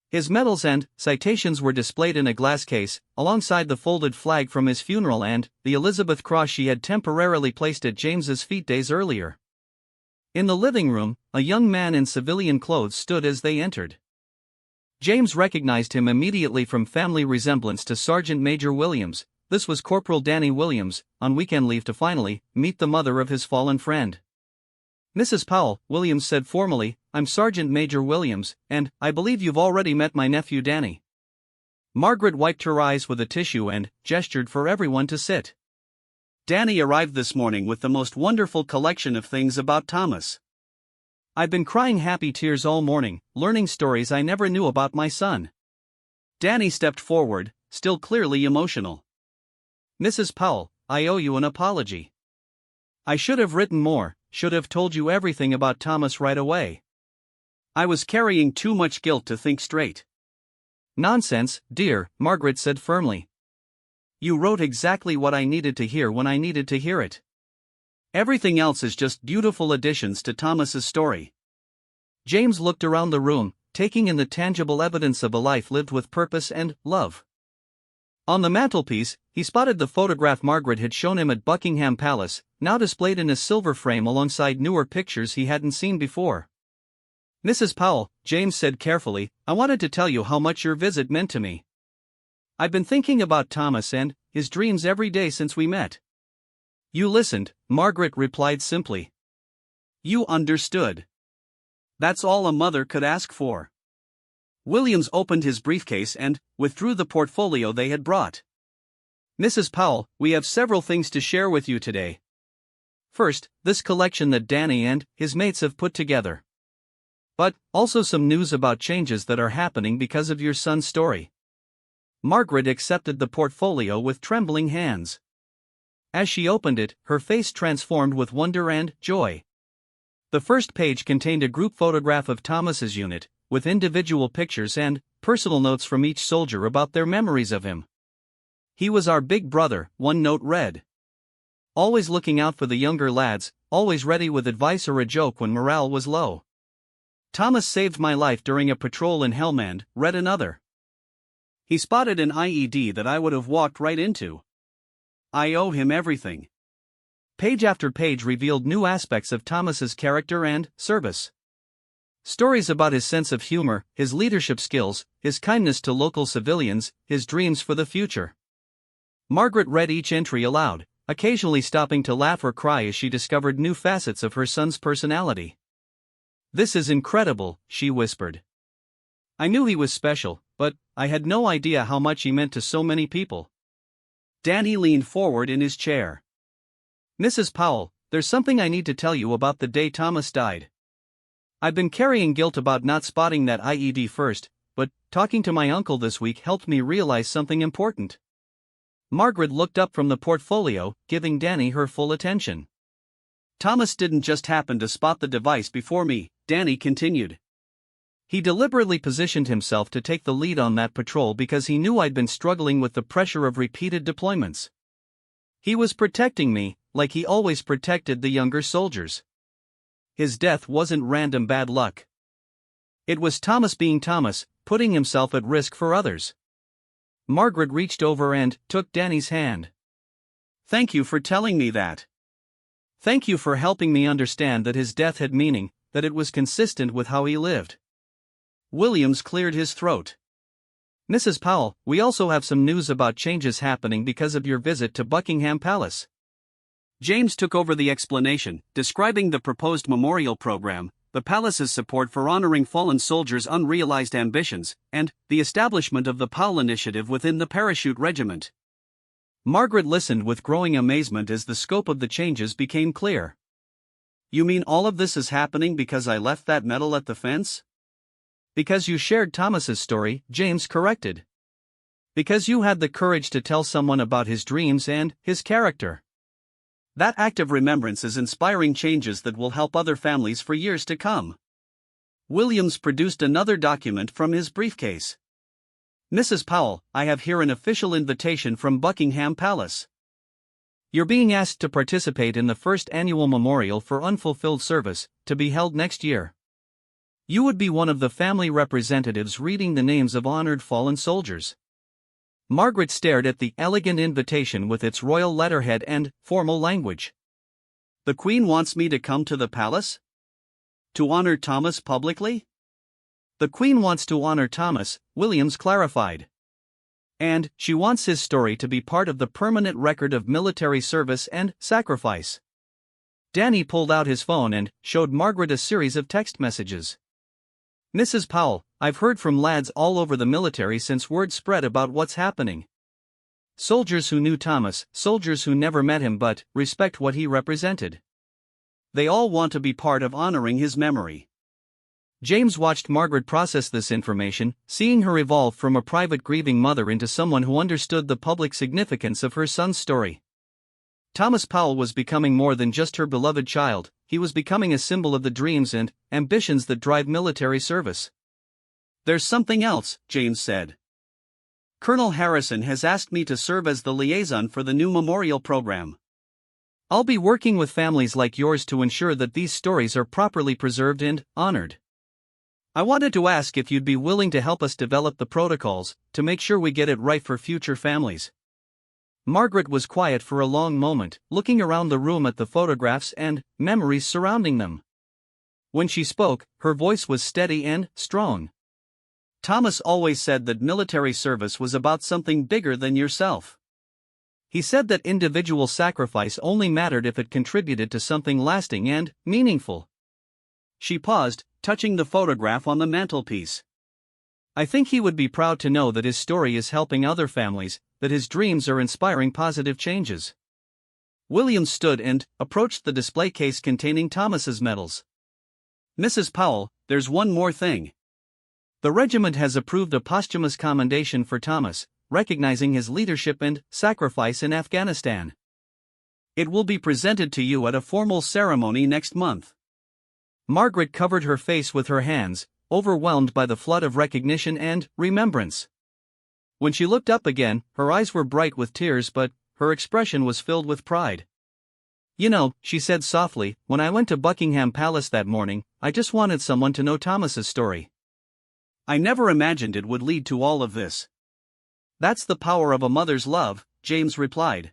His medals and citations were displayed in a glass case, alongside the folded flag from his funeral and the Elizabeth cross she had temporarily placed at James's feet days earlier. In the living room, a young man in civilian clothes stood as they entered. James recognized him immediately from family resemblance to Sergeant Major Williams. This was Corporal Danny Williams, on weekend leave to finally meet the mother of his fallen friend. "Mrs. Powell," Williams said formally, "I'm Sergeant Major Williams, and I believe you've already met my nephew Danny." Margaret wiped her eyes with a tissue and gestured for everyone to sit. "Danny arrived this morning with the most wonderful collection of things about Thomas. I've been crying happy tears all morning, learning stories I never knew about my son." Danny stepped forward, still clearly emotional. "Mrs. Powell, I owe you an apology. I should have written more, should have told you everything about Thomas right away. I was carrying too much guilt to think straight." "Nonsense, dear," Margaret said firmly. "You wrote exactly what I needed to hear when I needed to hear it. Everything else is just beautiful additions to Thomas's story." James looked around the room, taking in the tangible evidence of a life lived with purpose and love. On the mantelpiece, he spotted the photograph Margaret had shown him at Buckingham Palace, now displayed in a silver frame alongside newer pictures he hadn't seen before. "Mrs. Powell," James said carefully, "I wanted to tell you how much your visit meant to me. I've been thinking about Thomas and his dreams every day since we met." "You listened," Margaret replied simply. "You understood. That's all a mother could ask for." Williams opened his briefcase and withdrew the portfolio they had brought. "Mrs. Powell, we have several things to share with you today. First, this collection that Danny and his mates have put together. But also some news about changes that are happening because of your son's story. Margaret accepted the portfolio with trembling hands. As she opened it, her face transformed with wonder and joy. The first page contained a group photograph of Thomas's unit, with individual pictures and personal notes from each soldier about their memories of him. "He was our big brother," one note read. "Always looking out for the younger lads, always ready with advice or a joke when morale was low. Thomas saved my life during a patrol in Helmand," read another. "He spotted an IED that I would have walked right into. I owe him everything." Page after page revealed new aspects of Thomas's character and service. Stories about his sense of humor, his leadership skills, his kindness to local civilians, his dreams for the future. Margaret read each entry aloud, occasionally stopping to laugh or cry as she discovered new facets of her son's personality. "This is incredible," she whispered. "I knew he was special, but I had no idea how much he meant to so many people." Danny leaned forward in his chair. "Mrs. Powell, there's something I need to tell you about the day Thomas died. I've been carrying guilt about not spotting that IED first, but talking to my uncle this week helped me realize something important." Margaret looked up from the portfolio, giving Danny her full attention. "Thomas didn't just happen to spot the device before me," Danny continued. "He deliberately positioned himself to take the lead on that patrol because he knew I'd been struggling with the pressure of repeated deployments. He was protecting me, like he always protected the younger soldiers. His death wasn't random bad luck. It was Thomas being Thomas, putting himself at risk for others." Margaret reached over and took Danny's hand. "Thank you for telling me that. Thank you for helping me understand that his death had meaning, that it was consistent with how he lived." Williams cleared his throat. "Mrs. Powell, we also have some news about changes happening because of your visit to Buckingham Palace." James took over the explanation, describing the proposed memorial program, the palace's support for honoring fallen soldiers' unrealized ambitions, and the establishment of the Powell Initiative within the Parachute Regiment. Margaret listened with growing amazement as the scope of the changes became clear. "You mean all of this is happening because I left that medal at the fence?" "Because you shared Thomas's story," James corrected. "Because you had the courage to tell someone about his dreams and his character. That act of remembrance is inspiring changes that will help other families for years to come." Williams produced another document from his briefcase. "Mrs. Powell, I have here an official invitation from Buckingham Palace. You're being asked to participate in the first annual Memorial for Unfulfilled Service, to be held next year. You would be one of the family representatives reading the names of honored fallen soldiers." Margaret stared at the elegant invitation with its royal letterhead and formal language. "The Queen wants me to come to the palace? To honor Thomas publicly?" "The Queen wants to honor Thomas," Williams clarified. "And she wants his story to be part of the permanent record of military service and sacrifice." Danny pulled out his phone and showed Margaret a series of text messages. "Mrs. Powell, I've heard from lads all over the military since word spread about what's happening. Soldiers who knew Thomas, soldiers who never met him but respect what he represented. They all want to be part of honoring his memory." James watched Margaret process this information, seeing her evolve from a private grieving mother into someone who understood the public significance of her son's story. Thomas Powell was becoming more than just her beloved child, he was becoming a symbol of the dreams and ambitions that drive military service. "There's something else," James said. "Colonel Harrison has asked me to serve as the liaison for the new memorial program. I'll be working with families like yours to ensure that these stories are properly preserved and honored. I wanted to ask if you'd be willing to help us develop the protocols to make sure we get it right for future families." Margaret was quiet for a long moment, looking around the room at the photographs and memories surrounding them. When she spoke, her voice was steady and strong. "Thomas always said that military service was about something bigger than yourself. He said that individual sacrifice only mattered if it contributed to something lasting and meaningful." She paused, touching the photograph on the mantelpiece. "I think he would be proud to know that his story is helping other families, that his dreams are inspiring positive changes." Williams stood and approached the display case containing Thomas's medals. "Mrs. Powell, there's one more thing. The regiment has approved a posthumous commendation for Thomas, recognizing his leadership and sacrifice in Afghanistan. It will be presented to you at a formal ceremony next month. Margaret covered her face with her hands, overwhelmed by the flood of recognition and remembrance. When she looked up again, her eyes were bright with tears, but her expression was filled with pride. "You know," she said softly, "when I went to Buckingham Palace that morning, I just wanted someone to know Thomas's story. I never imagined it would lead to all of this." "That's the power of a mother's love," James replied.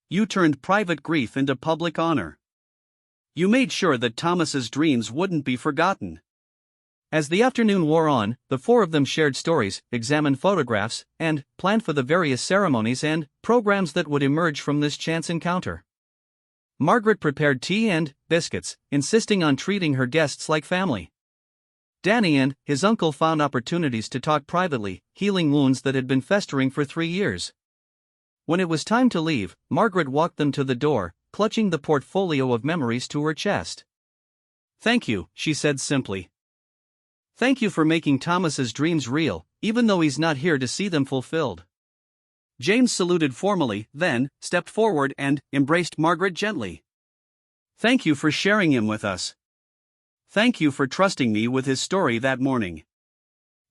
"You turned private grief into public honor. You made sure that Thomas's dreams wouldn't be forgotten." As the afternoon wore on, the four of them shared stories, examined photographs, and planned for the various ceremonies and programs that would emerge from this chance encounter. Margaret prepared tea and biscuits, insisting on treating her guests like family. Danny and his uncle found opportunities to talk privately, healing wounds that had been festering for 3 years. When it was time to leave, Margaret walked them to the door, clutching the portfolio of memories to her chest. "Thank you," she said simply. "Thank you for making Thomas's dreams real, even though he's not here to see them fulfilled." James saluted formally, then stepped forward and embraced Margaret gently. "Thank you for sharing him with us. Thank you for trusting me with his story that morning.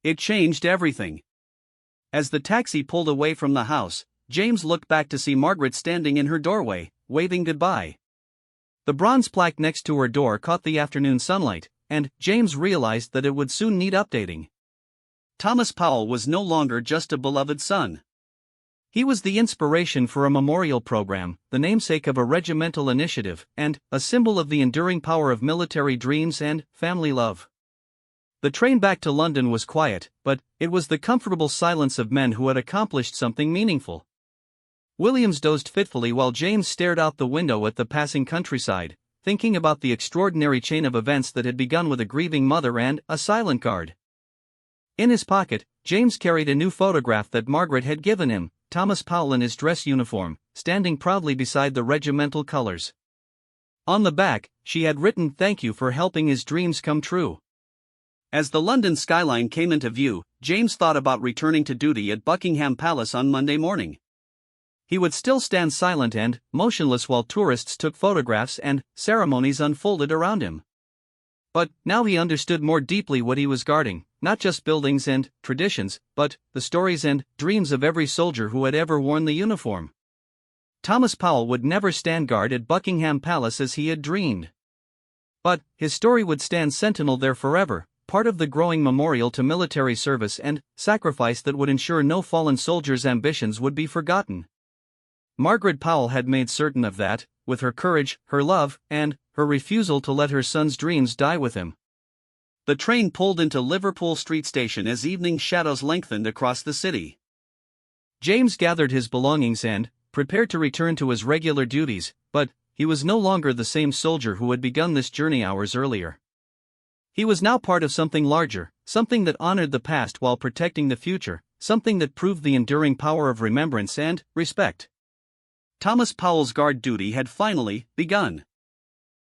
It changed everything." As the taxi pulled away from the house, James looked back to see Margaret standing in her doorway, waving goodbye. The bronze plaque next to her door caught the afternoon sunlight, and James realized that it would soon need updating. Thomas Powell was no longer just a beloved son. He was the inspiration for a memorial program, the namesake of a regimental initiative, and a symbol of the enduring power of military dreams and family love. The train back to London was quiet, but it was the comfortable silence of men who had accomplished something meaningful. Williams dozed fitfully while James stared out the window at the passing countryside, thinking about the extraordinary chain of events that had begun with a grieving mother and a silent guard. In his pocket, James carried a new photograph that Margaret had given him, Thomas Powell in his dress uniform, standing proudly beside the regimental colors. On the back, she had written "Thank you for helping his dreams come true." As the London skyline came into view, James thought about returning to duty at Buckingham Palace on Monday morning. He would still stand silent and motionless while tourists took photographs and ceremonies unfolded around him. But now he understood more deeply what he was guarding, not just buildings and traditions, but the stories and dreams of every soldier who had ever worn the uniform. Thomas Powell would never stand guard at Buckingham Palace as he had dreamed. But his story would stand sentinel there forever, part of the growing memorial to military service and sacrifice that would ensure no fallen soldier's ambitions would be forgotten. Margaret Powell had made certain of that, with her courage, her love, and her refusal to let her son's dreams die with him. The train pulled into Liverpool Street Station as evening shadows lengthened across the city. James gathered his belongings and prepared to return to his regular duties, but he was no longer the same soldier who had begun this journey hours earlier. He was now part of something larger, something that honored the past while protecting the future, something that proved the enduring power of remembrance and respect. Thomas Powell's guard duty had finally begun.